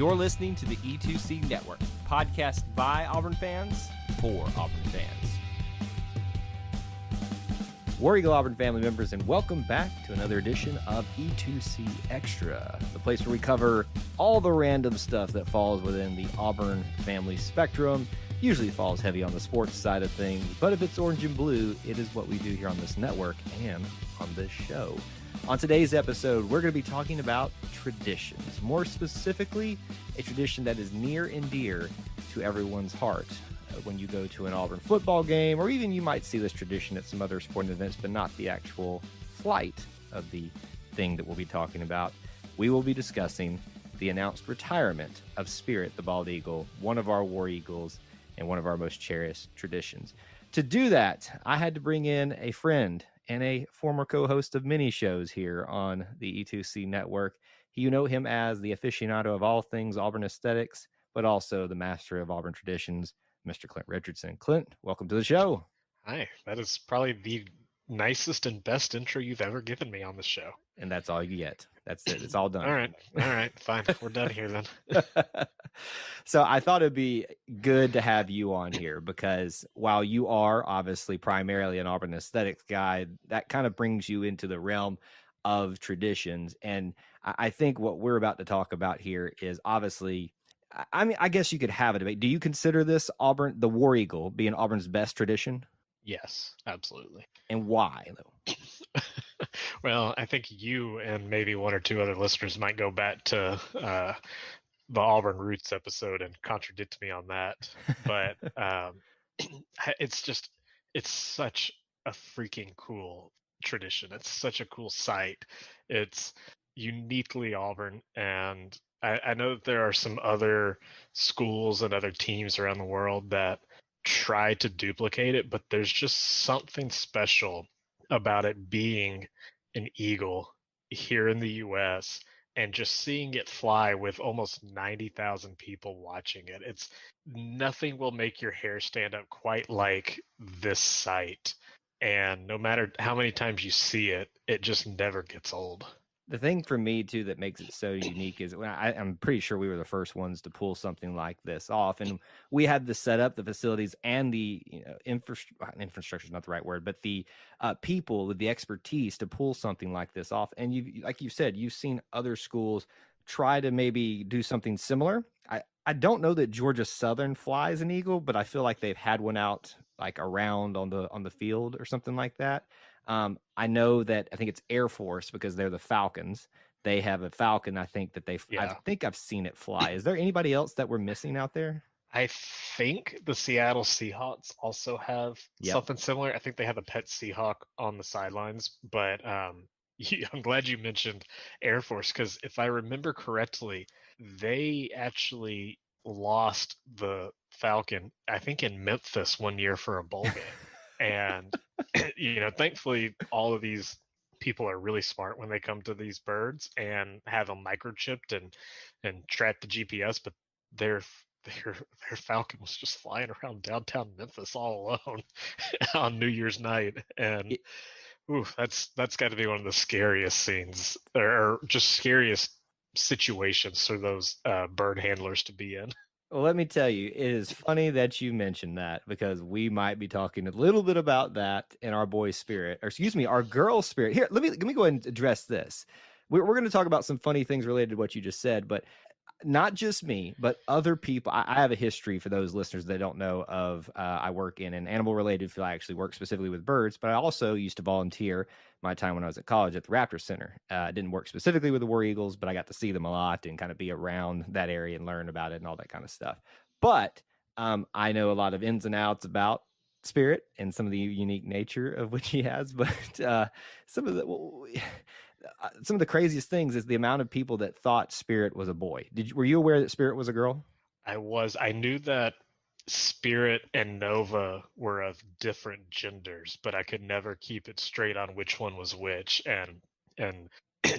You're listening to the E2C Network, podcast by Auburn fans for Auburn fans. War Eagle Auburn family members, and welcome back to another edition of E2C Extra, the place where we cover all the random stuff that falls within the Auburn family spectrum. Usually falls heavy on the sports side of things, but if it's orange and blue, it is what we do here on this network and on this show. On today's episode, we're going to be talking about traditions, more specifically, a tradition that is near and dear to everyone's heart. When you go to an Auburn football game, or even you might see this tradition at some other sporting events, but not the actual flight of the thing that we'll be talking about. We will be discussing the announced retirement of Spirit, the bald eagle, one of our War Eagles, and one of our most cherished traditions. To do that, I had to bring in a friend and a former co-host of many shows here on the E2C network. You know him as the aficionado of all things Auburn aesthetics, but also the master of Auburn traditions, Mr. Clint Richardson. Clint, welcome to the show. Hi, that is probably the nicest and best intro you've ever given me on the show. And that's all you get. That's it. It's all done. All right, fine. We're done here then. So I thought it'd be good to have you on here because while you are obviously primarily an Auburn aesthetics guy, that kind of brings you into the realm of traditions. And I think what we're about to talk about here is obviously, I mean, I guess you could have a debate. Do you consider this Auburn, the War Eagle, being Auburn's best tradition? Yes, absolutely. And why, though? Well, I think you and maybe one or two other listeners might go back to the Auburn Roots episode and contradict me on that. But it's such a freaking cool tradition. It's such a cool sight. It's uniquely Auburn, and I know that there are some other schools and other teams around the world that try to duplicate it, but there's just something special about it being an eagle here in the U.S. and just seeing it fly with almost 90,000 people watching it. It's nothing will make your hair stand up quite like this sight. And no matter how many times you see it, it just never gets old. The thing for me, too, that makes it so unique is I'm pretty sure we were the first ones to pull something like this off. And we had the setup, the facilities, and the infrastructure is not the right word, but the people with the expertise to pull something like this off. And you, like you said, you've seen other schools try to maybe do something similar. I don't know that Georgia Southern flies an eagle, but I feel like they've had one out like around on the field or something like that. I know that I think it's Air Force because they're the Falcons. They have a Falcon. I think that I think I've seen it fly. Is there anybody else that we're missing out there? I think the Seattle Seahawks also have something similar. I think they have a pet Seahawk on the sidelines, but I'm glad you mentioned Air Force because if I remember correctly, they actually lost the Falcon, I think in Memphis one year for a bowl game. And, thankfully, all of these people are really smart when they come to these birds and have them microchipped and track the GPS. But their Falcon was just flying around downtown Memphis all alone on New Year's night. And that's got to be one of the scariest scenes or just scariest situations for those bird handlers to be in. Well, let me tell you, it is funny that you mentioned that because we might be talking a little bit about that in our boy Spirit, or excuse me, our girl Spirit. Here, let me go ahead and address this. We're going to talk about some funny things related to what you just said, but not just me, but other people. I have a history for those listeners that don't know of. I work in an animal-related field. I actually work specifically with birds, but I also used to volunteer my time when I was at college at the Raptor Center. I didn't work specifically with the War Eagles, but I got to see them a lot and kind of be around that area and learn about it and all that kind of stuff. But I know a lot of ins and outs about Spirit and some of the unique nature of which he has. But some of the craziest things is the amount of people that thought Spirit was a boy. Were you aware that Spirit was a girl? I knew that Spirit and Nova were of different genders, but I could never keep it straight on which one was which, and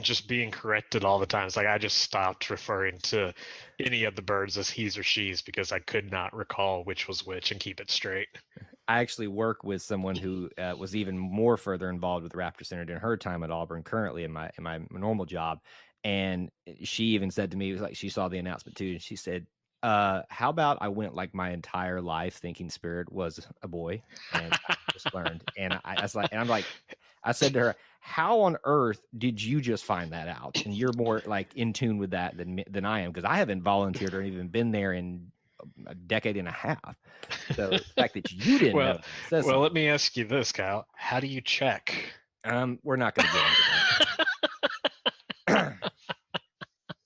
just being corrected all the time. It's like I just stopped referring to any of the birds as he's or she's because I could not recall which was which and keep it straight. I actually work with someone who was even more further involved with the Raptor Center during her time at Auburn, currently in my normal job. And she even said to me, it was like she saw the announcement too, and she said, how about I went like my entire life thinking Spirit was a boy, and I just learned. And I was like, and I'm like, I said to her, how on earth did you just find that out? And you're more like in tune with that than I am, because I haven't volunteered or even been there in a decade and a half. So the fact that you didn't know Well, that says well, something. let me ask you this, Kyle. How do you check? We're not going to get into that.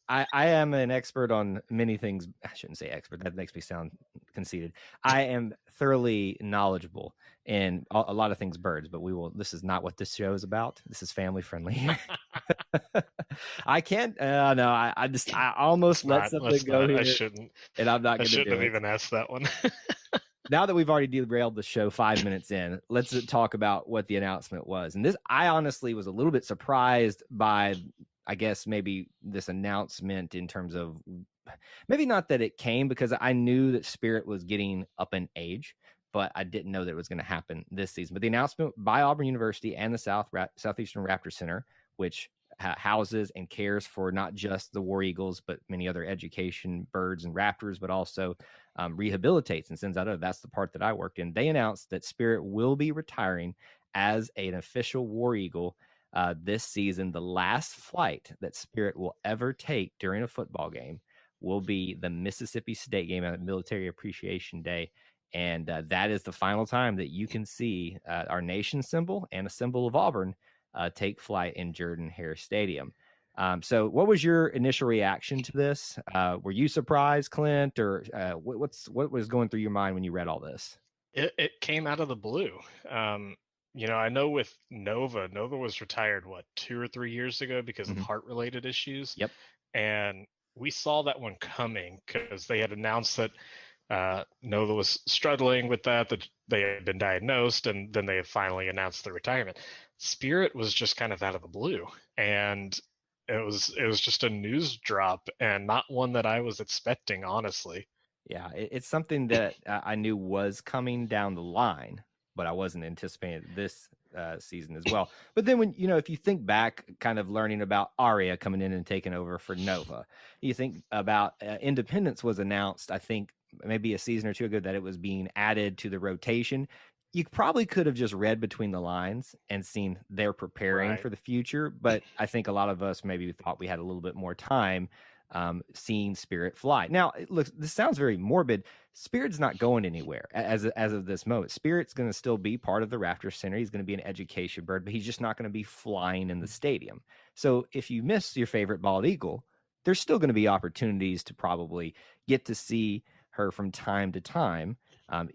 I am an expert on many things. I shouldn't say expert. That makes me sound conceited. I am thoroughly knowledgeable in a lot of things birds, but this is not what this show is about. This is family friendly. I can't. No, I almost let something go here, I shouldn't. and I'm not I going to shouldn't do have it. even asked that one. Now that we've already derailed the show 5 minutes in, let's talk about what the announcement was. And this, I honestly was a little bit surprised by, I guess, maybe this announcement in terms of maybe not that it came, because I knew that Spirit was getting up in age, but I didn't know that it was going to happen this season. But the announcement by Auburn University and the Southeastern Raptor Center, which houses and cares for not just the War Eagles, but many other education birds and raptors, but also rehabilitates and sends out. That's the part that I worked in. They announced that Spirit will be retiring as an official War Eagle this season. The last flight that Spirit will ever take during a football game will be the Mississippi State game at Military Appreciation Day. And that is the final time that you can see our nation symbol and a symbol of Auburn take flight in Jordan-Hare Stadium. So what was your initial reaction to this? Were you surprised, Clint, or what was going through your mind when you read all this? It came out of the blue. I know with Nova was retired, 2 or 3 years ago because of heart-related issues. Yep. And we saw that one coming because they had announced that Nova was struggling with that they had been diagnosed, and then they had finally announced the retirement. Spirit was just kind of out of the blue, and it was just a news drop, and not one that I was expecting, honestly. Yeah, it's something that I knew was coming down the line, but I wasn't anticipating this season as well. But then if you think back, kind of learning about Aria coming in and taking over for Nova, you think about Independence was announced, I think maybe a season or two ago, that it was being added to the rotation. You probably could have just read between the lines and seen they're preparing for the future. But I think a lot of us maybe thought we had a little bit more time seeing Spirit fly. Now, look, this sounds very morbid. Spirit's not going anywhere as of this moment. Spirit's going to still be part of the Raptor Center. He's going to be an education bird, but he's just not going to be flying in the stadium. So if you miss your favorite bald eagle, there's still going to be opportunities to probably get to see her from time to time.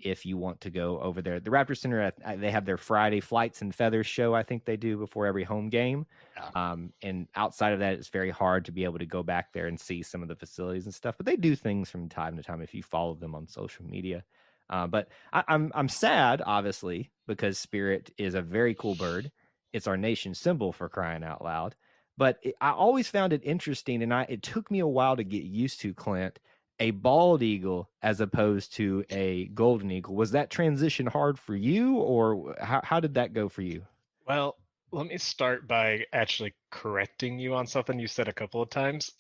If you want to go over there, the Raptor Center, they have their Friday Flights and Feathers show. I think they do before every home game. And outside of that, it's very hard to be able to go back there and see some of the facilities and stuff. But they do things from time to time if you follow them on social media. But I'm sad, obviously, because Spirit is a very cool bird. It's our nation symbol, for crying out loud. But I always found it interesting, and it took me a while to get used to, Clint, a bald eagle as opposed to a golden eagle. Was that transition hard for you, or how did that go for you? Well, let me start by actually correcting you on something you said a couple of times.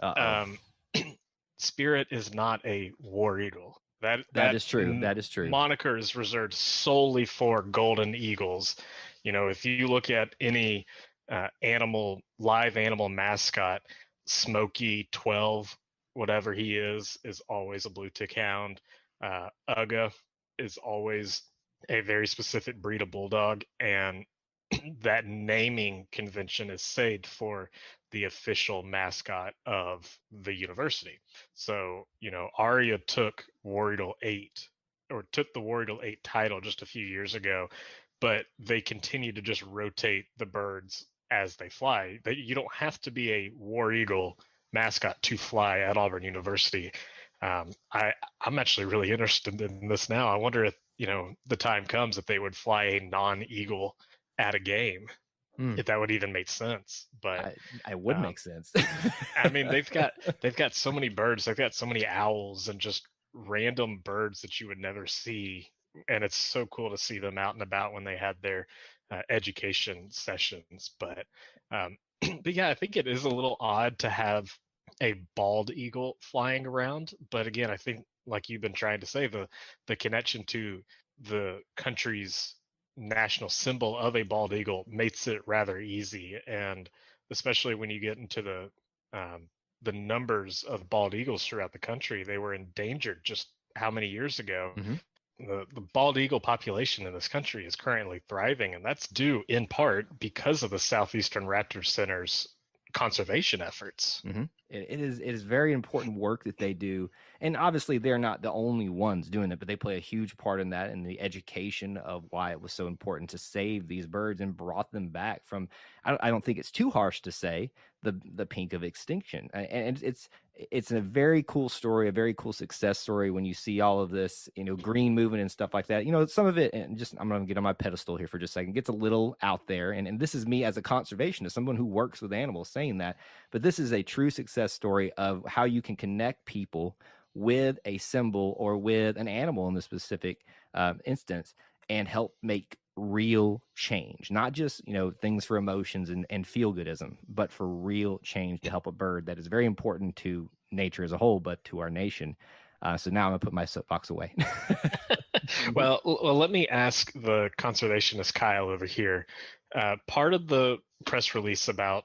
Spirit is not a war eagle. That is true. That is true. Moniker is reserved solely for golden eagles. If you look at any live animal mascot, Smokey 12, whatever he is always a blue tick hound. Uga is always a very specific breed of bulldog, and that naming convention is saved for the official mascot of the university. So, Aria took War Eagle 8, or took the War Eagle 8 title just a few years ago, but they continue to just rotate the birds as they fly. You don't have to be a War Eagle mascot to fly at Auburn University. I'm actually really interested in this now. I wonder if, the time comes that they would fly a non-eagle at a game, if that would even make sense. But I would make sense. I mean, they've got so many birds. They've got so many owls and just random birds that you would never see and it's so cool to see them out and about when they had their education sessions. Um, but yeah, I think it is a little odd to have a bald eagle flying around. But again, I think, like you've been trying to say, the connection to the country's national symbol of a bald eagle makes it rather easy, and especially when you get into the numbers of bald eagles throughout the country, they were endangered just how many years ago. Mm-hmm. The bald eagle population in this country is currently thriving, and that's due in part because of the Southeastern Raptor Center's conservation efforts. Mm-hmm. It is very important work that they do, and obviously they're not the only ones doing it, but they play a huge part in that, in the education of why it was so important to save these birds and brought them back from. I don't think it's too harsh to say the pink of extinction, and it's a very cool story, a very cool success story when you see all of this, green movement and stuff like that. Some of it, and just I'm going to get on my pedestal here for just a second, gets a little out there, and this is me as a conservationist, someone who works with animals, saying that. But this is a true success story of how you can connect people with a symbol or with an animal in the specific instance, and help make real change, not just things for emotions and feel goodism, but for real change to help a bird that is very important to nature as a whole, but to our nation. So now I'm gonna put my soapbox away. Well, let me ask the conservationist Kyle over here. Part of the press release about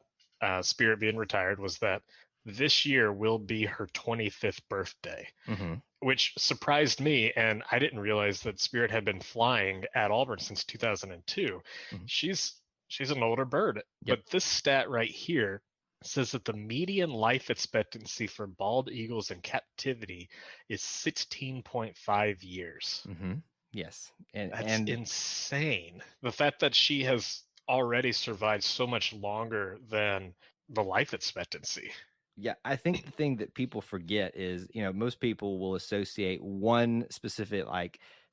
Spirit being retired was that this year will be her 25th birthday, Mm-hmm. which surprised me. And I didn't realize that Spirit had been flying at Auburn since 2002. Mm-hmm. She's an older bird, Yep. but this stat right here says that the median life expectancy for bald eagles in captivity is 16.5 years. Mm-hmm. Yes, That's and insane. The fact that she has already survived so much longer than the life expectancy. yeah, I think the thing that people forget is, most people will associate one specific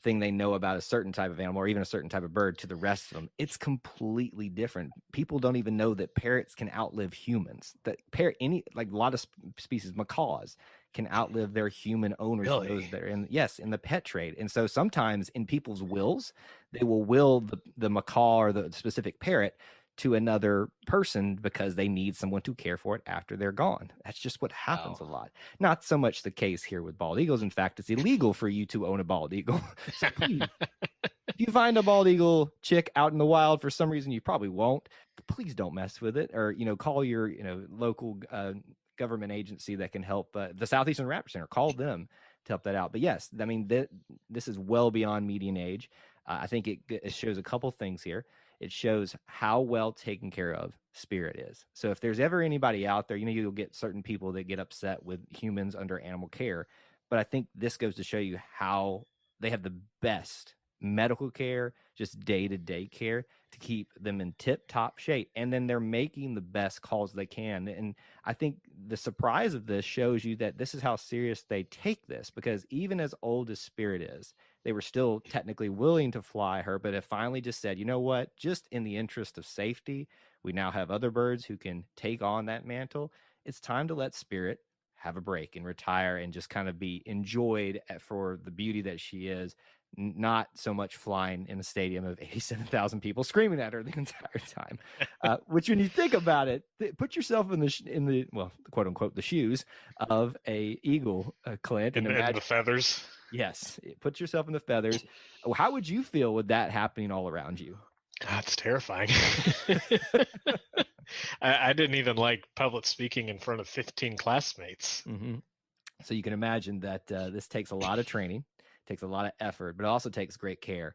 thing they know about a certain type of animal or even a certain type of bird to the rest of them. It's completely different. People don't even know that parrots can outlive humans. That a lot of species, macaws, can outlive their human owners, those Really? that are in the pet trade. And so sometimes in people's wills, they will will the macaw or the specific parrot to another person because they need someone to care for it after they're gone. That's just what happens a Wow. lot. Not so much the case here with bald eagles. In fact, it's illegal for you to own a bald eagle. So please, if you find a bald eagle chick out in the wild, for some reason you probably won't, please don't mess with it, or call your local government agency that can help. The Southeastern Raptor Center, call them to help that out. But yes, I mean, this is well beyond median age. I think it shows a couple things here. It shows how well taken care of Spirit is. So if there's ever anybody out there, you'll get certain people that get upset with humans under animal care. But I think this goes to show you how they have the best medical care, just day-to-day care to keep them in tip-top shape. And then they're making the best calls they can. And I think the surprise of this shows you that this is how serious they take this, because even as old as Spirit is, they were still technically willing to fly her, but have finally just said, you know what, just in the interest of safety, we now have other birds who can take on that mantle. It's time to let Spirit have a break and retire and just kind of be enjoyed for the beauty that she is, not so much flying in a stadium of 87,000 people screaming at her the entire time. Which, when you think about it, put yourself in the well, quote unquote, the shoes of a eagle, Clint, and imagine In the feathers. yes, put yourself in the feathers. How would you feel with that happening all around you? That's terrifying. I didn't even like public speaking in front of 15 classmates. Mm-hmm. So you can imagine that this takes a lot of training, takes a lot of effort, but it also takes great care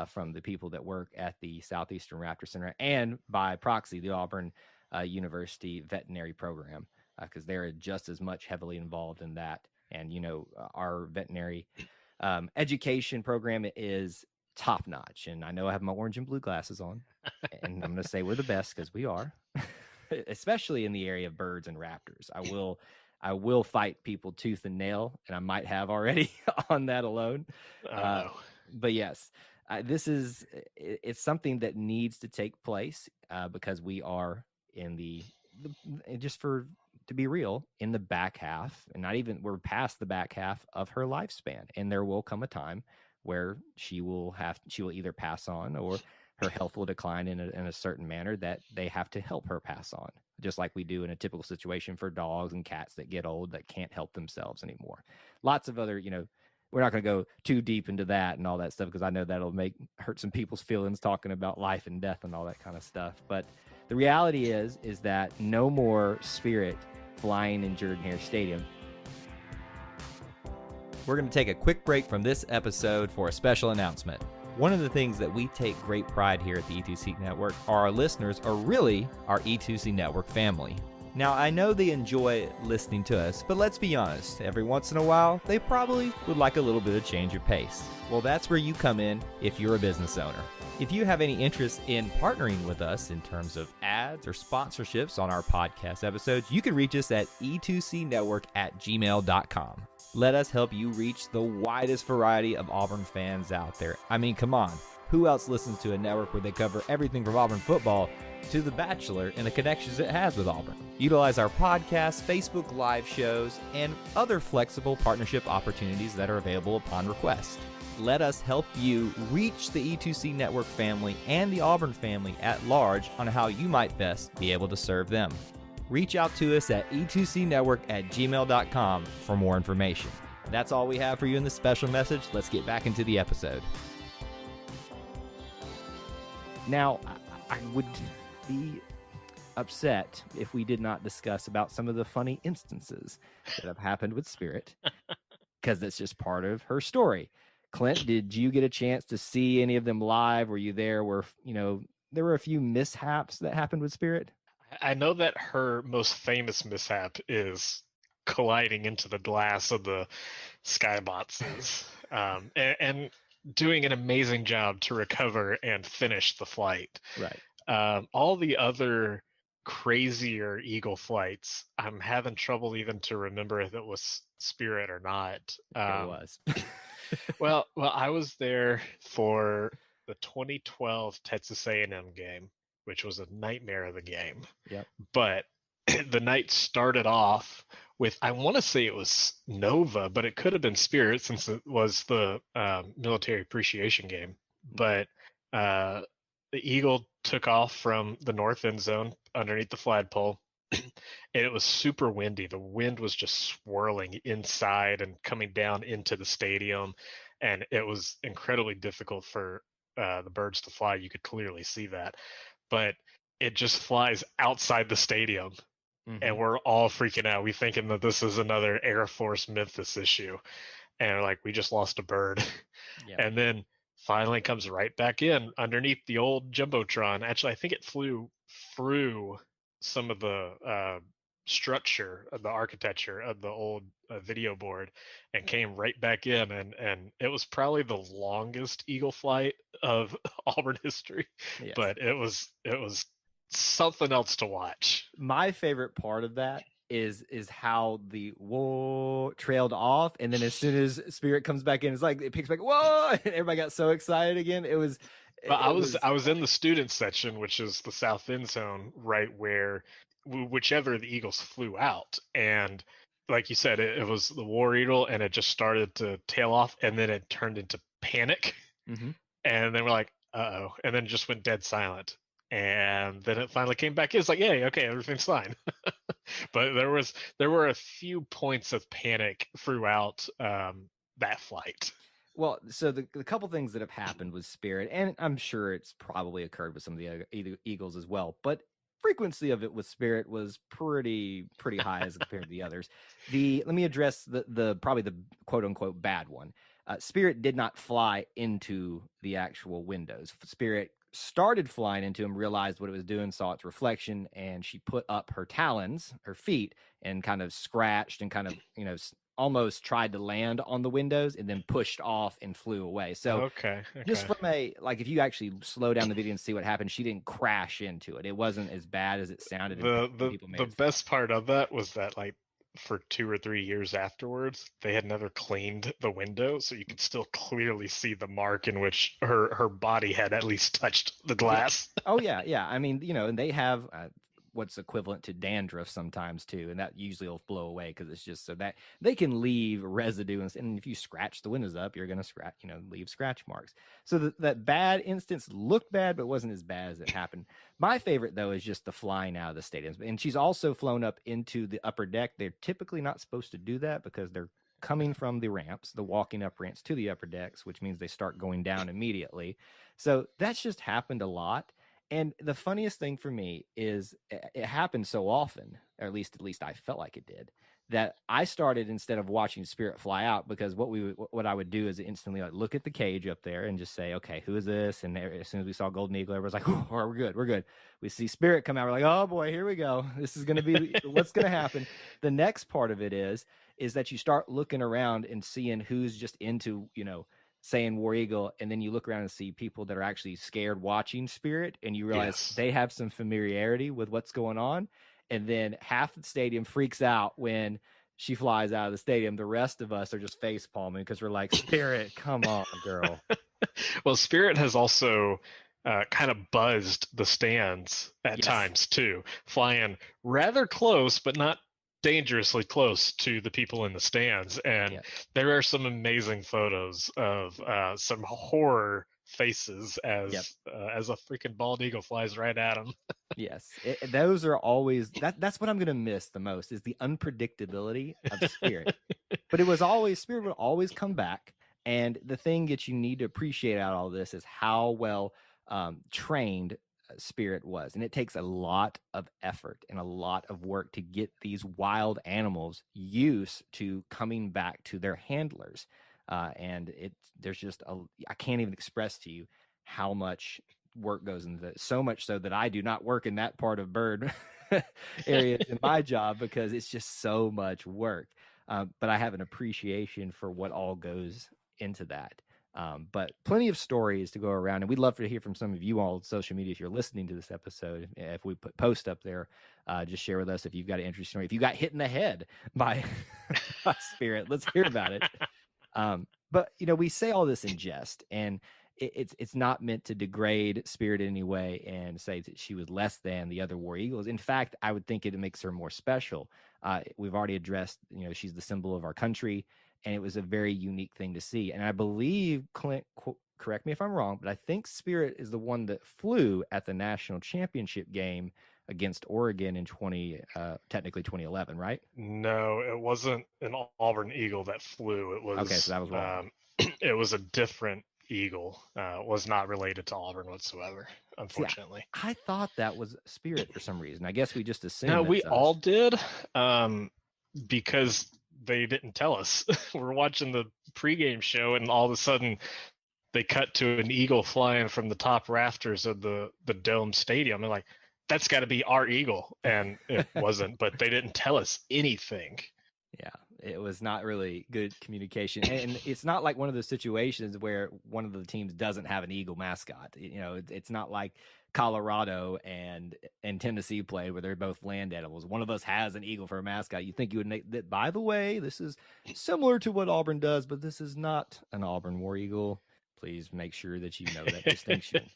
from the people that work at the Southeastern Raptor Center, and by proxy, the Auburn University veterinary program, because they're just as much heavily involved in that. And, our veterinary education program is top notch. And I know I have my orange and blue glasses on, and I'm going to say we're the best because we are, especially in the area of birds and raptors. I will fight people tooth and nail, and I might have already on that alone. No. But yes, it's something that needs to take place because we are in the just for to be real, in the back half, and not even, we're past the back half of her lifespan, and there will come a time where she will either pass on or her health will decline in a certain manner that they have to help her pass on, just like we do in a typical situation for dogs and cats that get old that can't help themselves anymore. Lots of other, we're not going to go too deep into that and all that stuff because I know that'll hurt some people's feelings talking about life and death and all that kind of stuff. But the reality is that no more Spirit flying in Jordan-Hare Stadium. We're going to take a quick break from this episode for a special announcement. One of the things that we take great pride here at the E2C Network are our listeners are really our E2C Network family. Now, I know they enjoy listening to us, but let's be honest, every once in a while, they probably would like a little bit of change of pace. Well, that's where you come in if you're a business owner. If you have any interest in partnering with us in terms of ads or sponsorships on our podcast episodes, you can reach us at e2cnetwork@gmail.com. Let us help you reach the widest variety of Auburn fans out there. I mean, come on. Who else listens to a network where they cover everything from Auburn football to The Bachelor and the connections it has with Auburn? Utilize our podcast, Facebook Live shows, and other flexible partnership opportunities that are available upon request. Let us help you reach the E2C Network family and the Auburn family at large on how you might best be able to serve them. Reach out to us at e2cnetwork@gmail.com for more information. That's all we have for you in this special message. Let's get back into the episode. Now, I would be upset if we did not discuss about some of the funny instances that have happened with Spirit, because that's just part of her story. Clint, did you get a chance to see any of them live? Were you there where, there were a few mishaps that happened with Spirit? I know that her most famous mishap is colliding into the glass of the skyboxes and doing an amazing job to recover and finish the flight. Right. All the other crazier Eagle flights, I'm having trouble even to remember if it was Spirit or not. It was. well, I was there for the 2012 Texas A&M game, which was a nightmare of a game. Yep. But the night started off with, I want to say it was Nova, but it could have been Spirit since it was the military appreciation game. But the Eagle took off from the north end zone underneath the flagpole. And it was super windy. The wind was just swirling inside and coming down into the stadium. And it was incredibly difficult for the birds to fly. You could clearly see that. But it just flies outside the stadium. Mm-hmm. And we're all freaking out. We thinking that this is another Air Force Memphis issue. And like, we just lost a bird. Yeah. And then finally comes right back in underneath the old Jumbotron. Actually, I think it flew through some of the structure of the architecture of the old video board and came right back in. And it was probably the longest Eagle flight of Auburn history. Yes. But it was something else to watch. My favorite part of that is how the whoa trailed off, and then as soon as Spirit comes back in, it's like it picks back whoa, and everybody got so excited again. It was. But I was in the student section, which is the south end zone, right where whichever the Eagles flew out, and like you said, it was the War Eagle, and it just started to tail off, and then it turned into panic, and then we're like, uh-oh, and then it just went dead silent. And then it finally came back. It's like, yay, okay, everything's fine. But there were a few points of panic throughout that flight. Well, so the couple things that have happened with Spirit, and I'm sure it's probably occurred with some of the other Eagles as well, but frequency of it with Spirit was pretty high as compared to the others. Let me address the probably the quote unquote bad one. Spirit did not fly into the actual windows. Spirit started flying into him, realized what it was doing, saw its reflection, and she put up her talons, her feet, and kind of scratched and kind of, almost tried to land on the windows and then pushed off and flew away. So okay. Just from if you actually slow down the video and see what happened, she didn't crash into it. It wasn't as bad as it sounded. The best part of that was that for 2 or 3 years afterwards, they had never cleaned the window, so you could still clearly see the mark in which her body had at least touched the glass. Oh yeah. I mean, and they have what's equivalent to dandruff sometimes too, and that usually will blow away because it's just so that they can leave residue, and if you scratch the windows up, you're going to leave scratch marks. So that bad instance looked bad, but wasn't as bad as it happened. My favorite though is just the flying out of the stadiums, and she's also flown up into the upper deck. They're typically not supposed to do that because they're coming from the ramps, the walking up ramps to the upper decks, which means they start going down immediately. So that's just happened a lot. And the funniest thing for me is it happened so often, or at least I felt like it did, that I started, instead of watching Spirit fly out, because what I would do is instantly look at the cage up there and just say, okay, who is this? And as soon as we saw Golden Eagle, everyone's like, oh, we're good. We see Spirit come out, we're like, oh boy, here we go. This is going to be what's going to happen. The next part of it is that you start looking around and seeing who's just into, saying War Eagle, and then you look around and see people that are actually scared watching Spirit, and you realize they have some familiarity with what's going on. And then half the stadium freaks out when she flies out of the stadium. The rest of us are just face palming because we're like, Spirit, come on, girl. Well, Spirit has also kind of buzzed the stands at times too, flying rather close, but not dangerously close to the people in the stands. And there are some amazing photos of some horror faces as a freaking bald eagle flies right at them. Yes, those are always that's what I'm going to miss the most, is the unpredictability of Spirit. But Spirit would always come back. And the thing that you need to appreciate out of all this is how well trained Spirit was. And it takes a lot of effort and a lot of work to get these wild animals used to coming back to their handlers. And there's just I can't even express to you how much work goes into it. So much so that I do not work in that part of bird areas in my job because it's just so much work. But I have an appreciation for what all goes into that. But plenty of stories to go around, and we'd love to hear from some of you all on social media if you're listening to this episode. If we post up there, just share with us if you've got an interesting story. If you got hit in the head by Spirit, let's hear about it. But we say all this in jest, and it's not meant to degrade Spirit in any way and say that she was less than the other War Eagles. In fact, I would think it makes her more special. We've already addressed, she's the symbol of our country, and it was a very unique thing to see. And I believe, Clint, correct me if I'm wrong, but I think Spirit is the one that flew at the national championship game against Oregon in technically 2011, right? No, it wasn't an Auburn Eagle that flew. It was so that was wrong. It was a different Eagle. Was not related to Auburn whatsoever, unfortunately. See, I thought that was Spirit for some reason. I guess we just assumed. No, we all did, because they didn't tell us. We're watching the pregame show, and all of a sudden they cut to an eagle flying from the top rafters of the dome stadium. And like, that's got to be our eagle, and it wasn't. But they didn't tell us anything. Yeah, it was not really good communication, and it's not like one of those situations where one of the teams doesn't have an eagle mascot. It's not like Colorado and Tennessee played where they're both land animals. One of us has an eagle for a mascot. You think you would make that, by the way, this is similar to what Auburn does, but this is not an Auburn War Eagle. Please make sure that you know that distinction.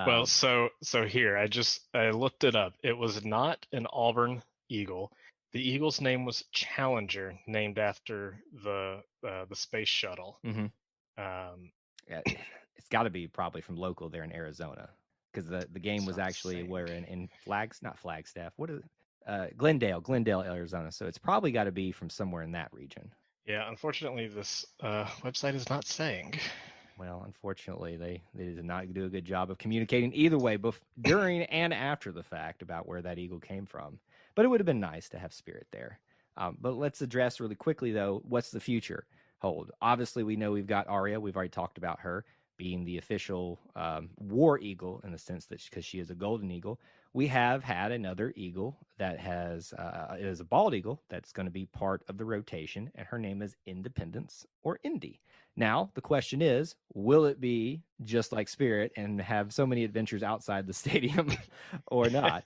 Well, so here, I looked it up. It was not an Auburn Eagle. The Eagle's name was Challenger, named after the space shuttle. Mm-hmm. It's got to be probably from local there in Arizona, because the game was actually where in Flagstaff. What is it? Glendale, Arizona. So it's probably got to be from somewhere in that region. Yeah, unfortunately, this website is not saying. Well, unfortunately, they did not do a good job of communicating either way, both during and after the fact, about where that eagle came from. But it would have been nice to have Spirit there. But let's address really quickly, though, what's the future hold? Obviously, we know we've got Aria. We've already talked about her being the official War Eagle, in the sense that because she is a Golden Eagle. We have had another eagle that is a bald eagle that's going to be part of the rotation, and her name is Independence, or Indy. Now, the question is, will it be just like Spirit and have so many adventures outside the stadium or not?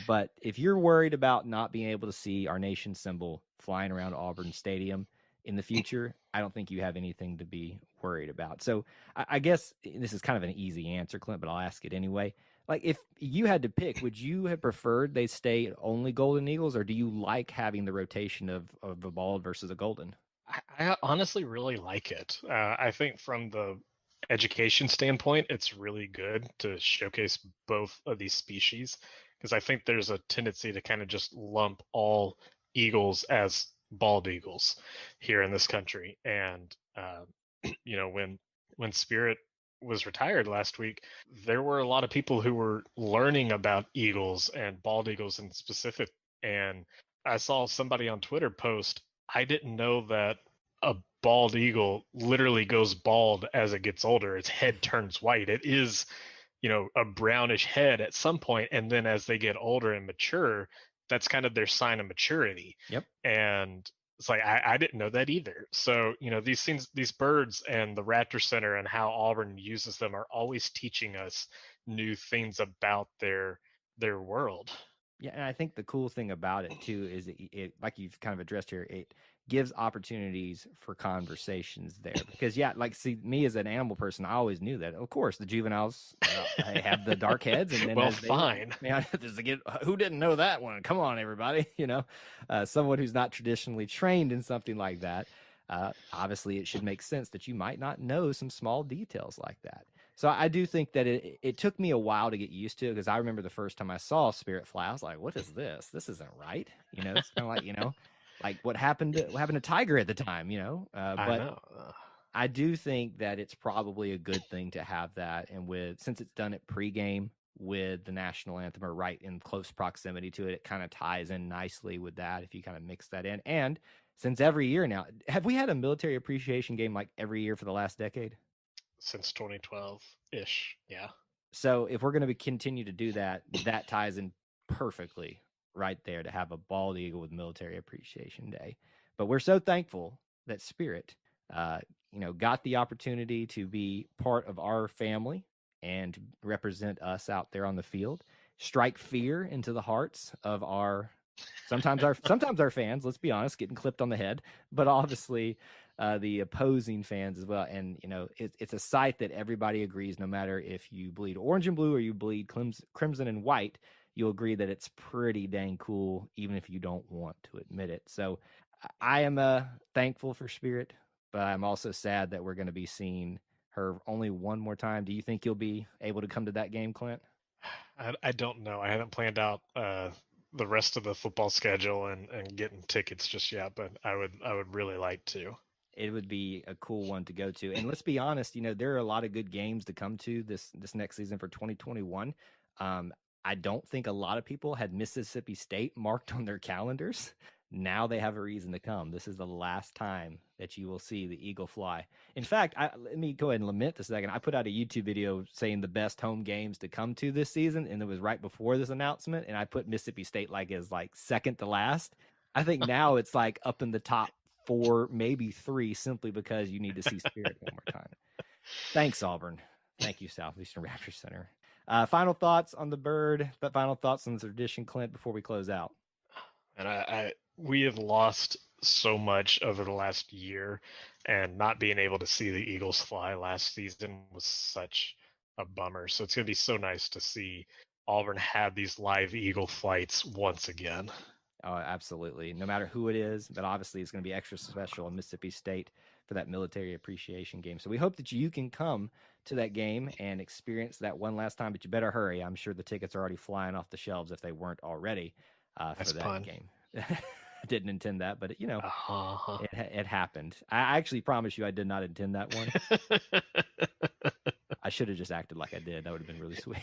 But if you're worried about not being able to see our nation symbol flying around Auburn Stadium in the future, I don't think you have anything to be worried about. So I guess this is kind of an easy answer, Clint, but I'll ask it anyway. Like, if you had to pick, would you have preferred they stay only Golden Eagles, or do you like having the rotation of a bald versus a golden? I honestly really like it. I think from the education standpoint, it's really good to showcase both of these species because I think there's a tendency to kind of just lump all eagles as bald eagles here in this country. And when Spirit was retired last week, there were a lot of people who were learning about eagles and bald eagles in specific. And I saw somebody on Twitter post, I didn't know that a bald eagle literally goes bald as it gets older. Its head turns white. It is, a brownish head at some point, and then as they get older and mature, that's kind of their sign of maturity. Yep. And it's like I didn't know that either. So these things, these birds and the Raptor Center and how Auburn uses them are always teaching us new things about their world. Yeah, and I think the cool thing about it too is it like you've kind of addressed here, it gives opportunities for conversations there. Because see, me as an animal person, I always knew that. Of course, the juveniles they have the dark heads, and then well, fine. Who didn't know that one? Come on, everybody. Someone who's not traditionally trained in something like that. Obviously, it should make sense that you might not know some small details like that. So I do think that it took me a while to get used to it, because I remember the first time I saw Spirit fly, I was like, what is this? This isn't right. It's kind of like, like what happened to Tiger at the time, I know. I do think that it's probably a good thing to have that. And since it's done at pregame with the national anthem or right in close proximity to it, it kind of ties in nicely with that if you kind of mix that in. And since every year now, have we had a military appreciation game like every year for the last decade? Since 2012-ish, yeah. So if we're going to continue to do that, that ties in perfectly right there to have a bald eagle with Military Appreciation Day. But we're so thankful that Spirit, got the opportunity to be part of our family and represent us out there on the field, strike fear into the hearts of sometimes our fans, let's be honest, getting clipped on the head, but obviously the opposing fans as well. And it's a sight that everybody agrees, no matter if you bleed orange and blue or you bleed crimson and white, you'll agree that it's pretty dang cool, even if you don't want to admit it. So I am thankful for Spirit, but I'm also sad that we're going to be seeing her only one more time. Do you think you'll be able to come to that game, Clint? I don't know. I haven't planned out the rest of the football schedule and getting tickets just yet, but I would really like to. It would be a cool one to go to. And let's be honest, there are a lot of good games to come to this next season for 2021. I don't think a lot of people had Mississippi State marked on their calendars. Now they have a reason to come. This is the last time that you will see the eagle fly. In fact, let me go ahead and lament this a second. I put out a YouTube video saying the best home games to come to this season, and it was right before this announcement, and I put Mississippi State as second to last. I think now it's up in the top 4, maybe 3, simply because you need to see Spirit one more time. Thanks, Auburn. Thank you, Southeastern Raptor Center. Final thoughts on the bird, but final thoughts on the tradition, Clint, before we close out. And we have lost so much over the last year, and not being able to see the Eagles fly last season was such a bummer. So it's going to be so nice to see Auburn have these live eagle flights once again. Oh, absolutely. No matter who it is, but obviously it's going to be extra special in Mississippi State for that military appreciation game. So we hope that you can come to that game and experience that one last time, but you better hurry. I'm sure the tickets are already flying off the shelves if they weren't already for that game. I didn't intend that, but it happened. I actually promise you I did not intend that one. I should have just acted like I did. That would have been really sweet.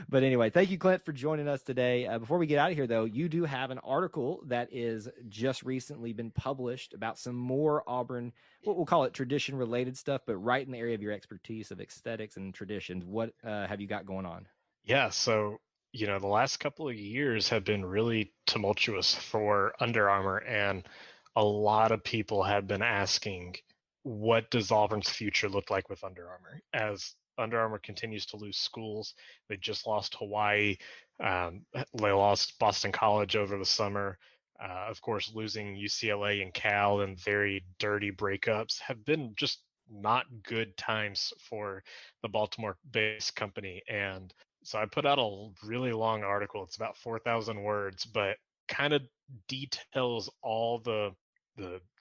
But anyway, thank you, Clint, for joining us today. Before we get out of here, though, you do have an article that is just recently been published about some more Auburn, what we'll call it tradition-related stuff, but right in the area of your expertise of aesthetics and traditions. What have you got going on? Yeah, so, the last couple of years have been really tumultuous for Under Armour, and a lot of people have been asking, what does Auburn's future look like with Under Armour? As Under Armour continues to lose schools. They just lost Hawaii. They lost Boston College over the summer. Of course, losing UCLA and Cal and very dirty breakups have been just not good times for the Baltimore-based company. And so I put out a really long article. It's about 4,000 words, but kind of details all the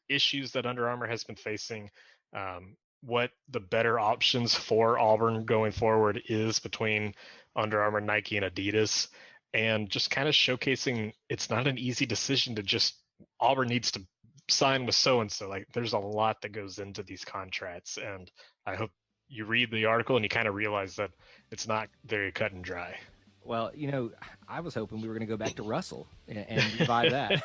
issues that Under Armour has been facing, what the better options for Auburn going forward is between Under Armour, Nike, and Adidas, and just kind of showcasing it's not an easy decision to just Auburn needs to sign with so and so. Like, there's a lot that goes into these contracts, and I hope you read the article and you kind of realize that it's not very cut and dry. Well, I was hoping we were going to go back to Russell and buy that.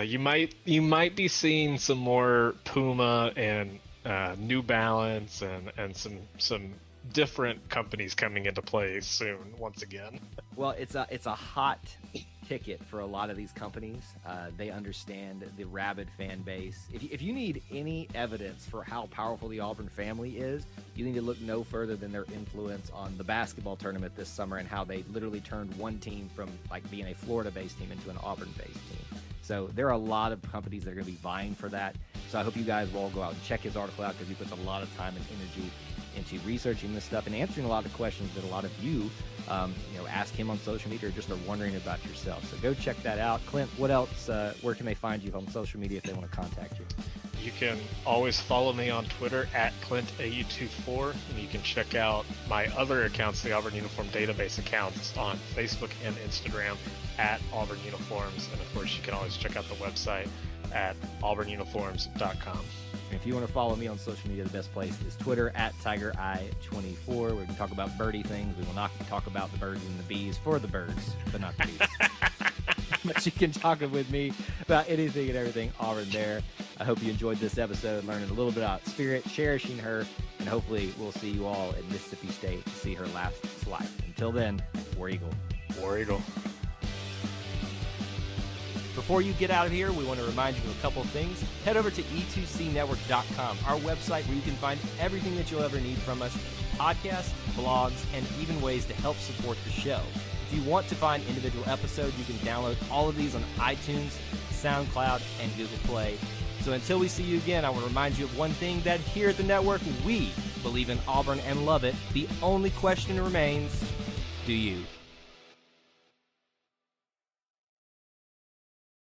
You might be seeing some more Puma and New Balance and some different companies coming into play soon once again. Well, it's a hot ticket for a lot of these companies. They understand the rabid fan base. If you need any evidence for how powerful the Auburn family is, you need to look no further than their influence on the basketball tournament this summer and how they literally turned one team from like being a Florida-based team into an Auburn-based team. So there are a lot of companies that are going to be vying for that. So I hope you guys will all go out and check his article out, because he puts a lot of time and energy into researching this stuff and answering a lot of questions that a lot of you, ask him on social media or just are wondering about yourself. So go check that out. Clint, what else? Where can they find you on social media if they want to contact you? You can always follow me on Twitter at ClintAU24, and you can check out my other accounts, the Auburn Uniform Database accounts, on Facebook and Instagram at Auburn Uniforms. And of course, you can always check out the website at auburnuniforms.com. If you want to follow me on social media, the best place is Twitter at TigerEye24. We can talk about birdie things. We will not talk about the birds and the bees for the birds, but not the bees. But you can talk with me about anything and everything Auburn there. I hope you enjoyed this episode, learning a little bit about Spirit, cherishing her, and hopefully we'll see you all at Mississippi State to see her last flight. Until then, War Eagle. War Eagle. Before you get out of here, we want to remind you of a couple of things. Head over to E2CNetwork.com, our website where you can find everything that you'll ever need from us: podcasts, blogs, and even ways to help support the show. If you want to find individual episodes, you can download all of these on iTunes, SoundCloud, and Google Play. So until we see you again, I want to remind you of one thing, that here at the network, we believe in Auburn and love it. The only question remains, do you?